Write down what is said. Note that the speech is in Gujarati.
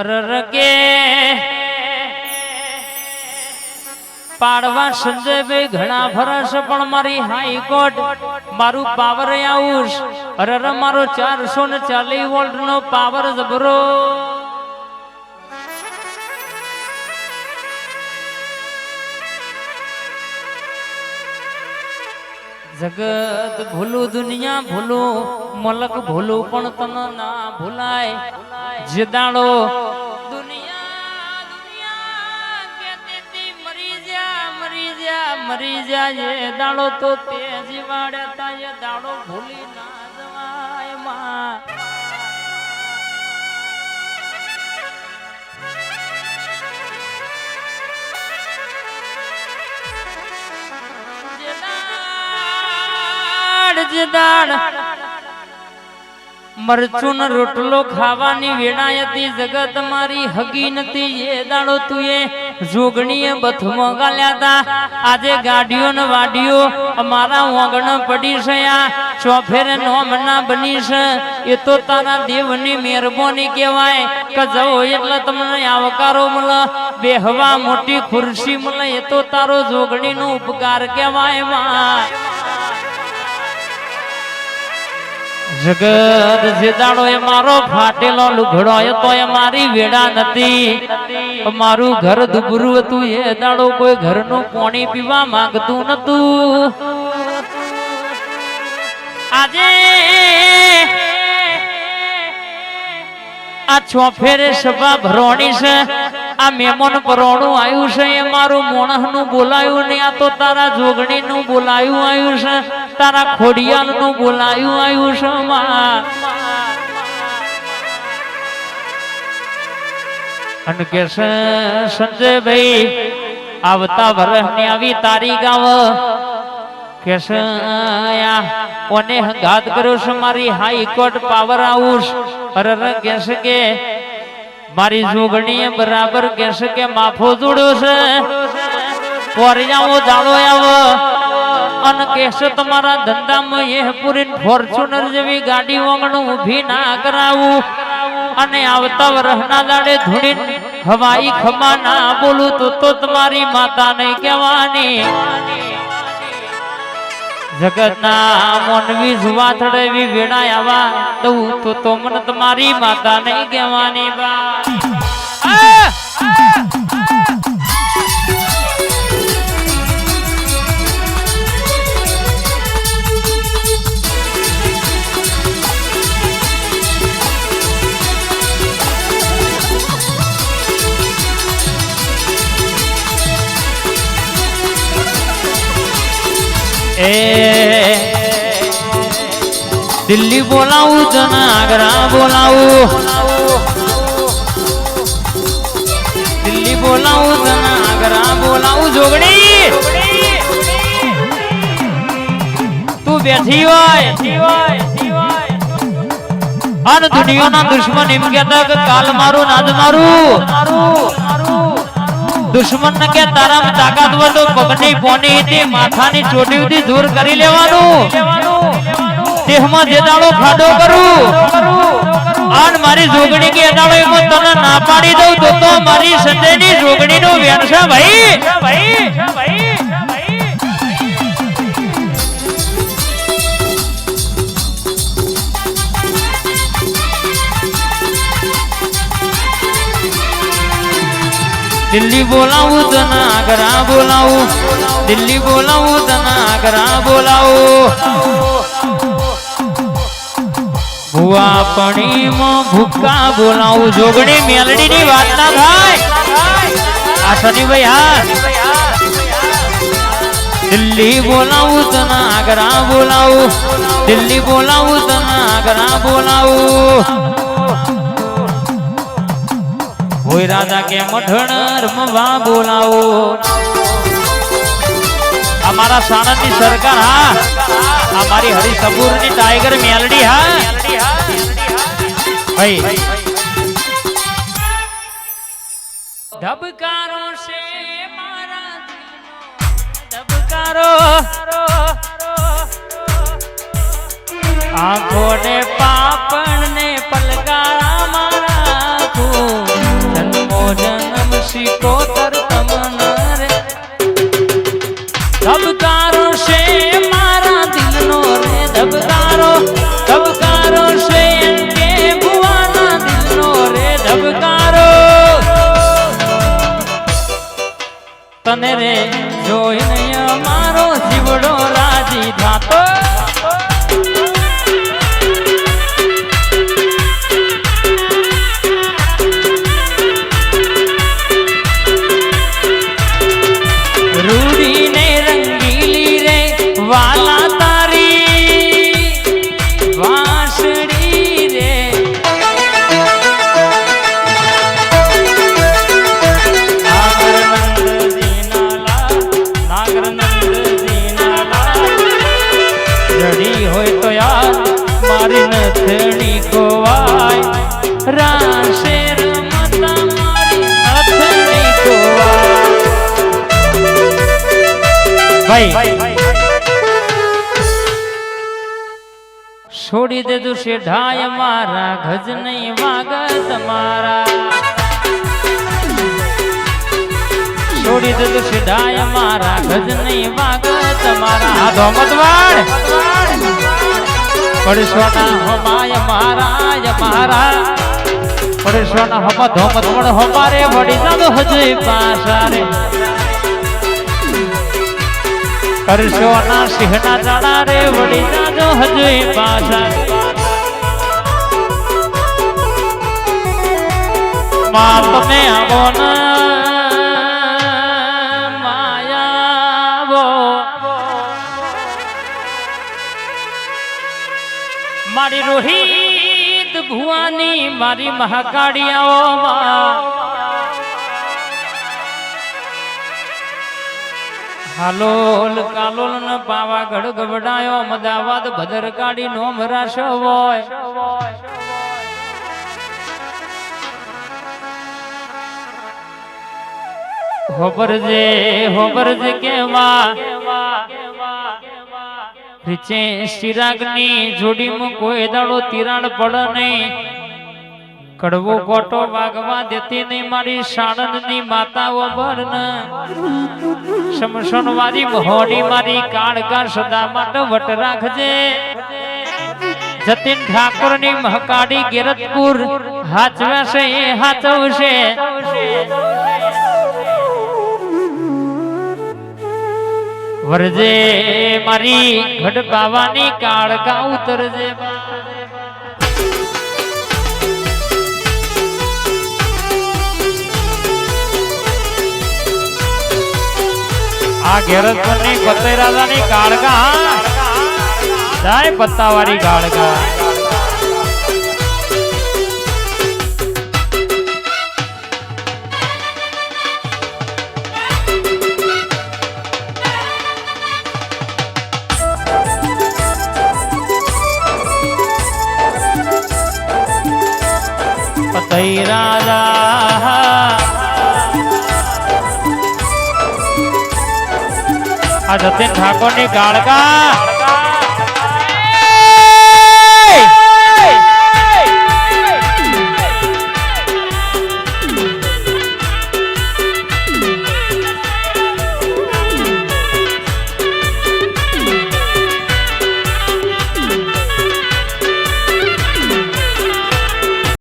રરકે પાડવા સંજયભાઈ ઘણા ફરસ પણ મારી હાઈકોર્ટ મારું પાવર આઉસ અરર મારો 440 વોલ્ટ નો પાવર જબરો જગત ભૂલું દુનિયા ભૂલું મલક ભૂલું પણ તન ના ભૂલાય જે દાડો મરી જાય એ દાડો તો તે જીવાડ્યા તા એ દાડો ભૂલી ના જવાય માં જદાડ મરચું રોટલો ખાવાની વેળા હતી જગત મારી હગી નથી એ દાડો તું એ જોગણીએ બથમો ગાલ્યા તા આજે ગાડીઓ ને વાડીઓ અમારા ઓગણ પડી છે આ ચોફેરે નોમના બની છે એ તો તારા દેવની મહેરબાની કહેવાય કે જવો એટલે તમને આવકારો મળે બેહવા મોટી ખુરશી મળે એ તો તારો જોગણીનો ઉપકાર કહેવાય માં જગત જે દાડો એ મારો ફાટેલો લુગડો તો એ મારી વેડા નથી મારું ઘર દુબરું હતું એ દાડો કોઈ ઘરનું પાણી પીવા માંગતું નતું આજે આ ચોફેરે સભા ભરવાની છે આ મહેમાન પરોણું આવ્યું છે એ મારું મોણહ નું બોલાયું ને આ તો તારા જોગણી નું બોલાયું આવ્યું છે તારા ખોડિયાલ નું બોલાયું આવ્યું છે માં અને કે સંજયભાઈ આવતા વર્ષની આવી તારીખ આવે કે ઓને હંગાત કર્યો છે મારી હાઈકોર્ટ પાવર હાઉસ અરર કહેશે કે મારી જોગણીએ બરાબર કહેશે કે માફો જોડ્યો છે પોરિયાઓ દાડો આવો અને કહેશે તમારા ધંધામાં એ પૂરી ફોર્ચ્યુનર જેવી ગાડી ઓગણું ઊભી ના કરાવું અને આવતા વરહના દાડે ધૂણી હવાઈ ખમા ના બોલું તો તમારી માતા ને કહેવાની જગતના મોનવી જુવાથડે વી વેડા આવા દઉં તો મને તમારી માતા નહીં કહેવાની બા દિલ્હી બોલાવું જનાગરા બોલાવું દિલ્હી બોલાવું જનાગરા બોલાવું જોગણી તું બેઠી હોય અને દુનિયાના દુશ્મન એમ કહેતા કે કાલ મારું નાદ મારું દુશ્મન ને કે તારામાં તાકાત હોય તો પગની પોની તે માથાની ચોટી સુધી દૂર કરી લેવાનું દેહમાં જે દાડો ખાડો કરું આન મારી જોગણી કે દાડો એમાં તને ના પાડી દઉં તો મારી સંજયની જોગણીનો વેણ છે ભાઈ દિલ્હી બોલાવું જનાગરા બોલાવું દિલ્હી બોલાવું જનાગરા બોલાવું ભુવા પણીમાં ભૂકા બોલાવું જોગણી મેલડી ની વાત ના થાય આ શનિભાઈ હા દિલ્હી બોલાવું જનાગરા બોલાવું દિલ્હી બોલાવું જનાગરા બોલાવું કોઈ રાજા કે મઠણ રમવા બોલાવો અમારા સાણંદની સરકાર હા અમારી હરિસપુર ની ટાઈગર મેલડી હા ભાઈ ધબકારો છે મારા ધબકારો આંખો ને પાપણ ને પલકારા મારા તું શિકોતર તમને રે ધબકારો છે મારા દિલનો રે ધબકારો ધબકારો છે કે ભુવાના દિલનો રે ધબકારો તને રે જોઈને અમારો જીવડો રાજી થાતો રૂડીને રંગીલી રે વાલા તારી વાંસળી રે જડી હોય તો યાર મારી નથણી ખોવાય રાશે રમતા મારી નથણી ખોવાય ભાઈ છોડી દેજો શેઢાય મારા ગજ નહીં વાગત મારા છોડી દેજો શેઢાય મારા ગજ નહીં વાગત મારા આ ધોમતવાડ પડશોના હમાય મારા મારા પડશોના હમ ધોમતવાડ હમારે વડી જાદો હજે પાસા રે કરશોના સિંહના જાડા રે વળી જાજો હજુય પાછા માં તમે આવો ને માયાવો મારી રોહિત ભુવાની મારી મહાકાળિયાઓ હાલોલ કાલોલ ન પાવાગઢ ગબડાયો અમદાવાદ ભદ્રકાળી નો મરાશ હોય હોબરજે કેવા રીચે શિરાગની જોડીમાં કોઈ દાડો તિરાડ પડ નહીં કડવો કોટો વાગવા દેતી નહીં મારી સાણંદની માતાઓ ભરન સમસણ વાળી મહોડી મારી કાળકા સદા માટે વટ રાખજે જતીન ઠાકોર ની મહકાડી ગેરતપુર હાચવાશે એ હાચવશે વરજે મારી ઘડ બાવાની કાળકા ઉતરજે આ ઘેરતની ફતેહ રાજાની કાળકા જાય પત્તાવાળી કાળકા પતેહ રાજા આ જતીન ઠાકોર ની કાળકા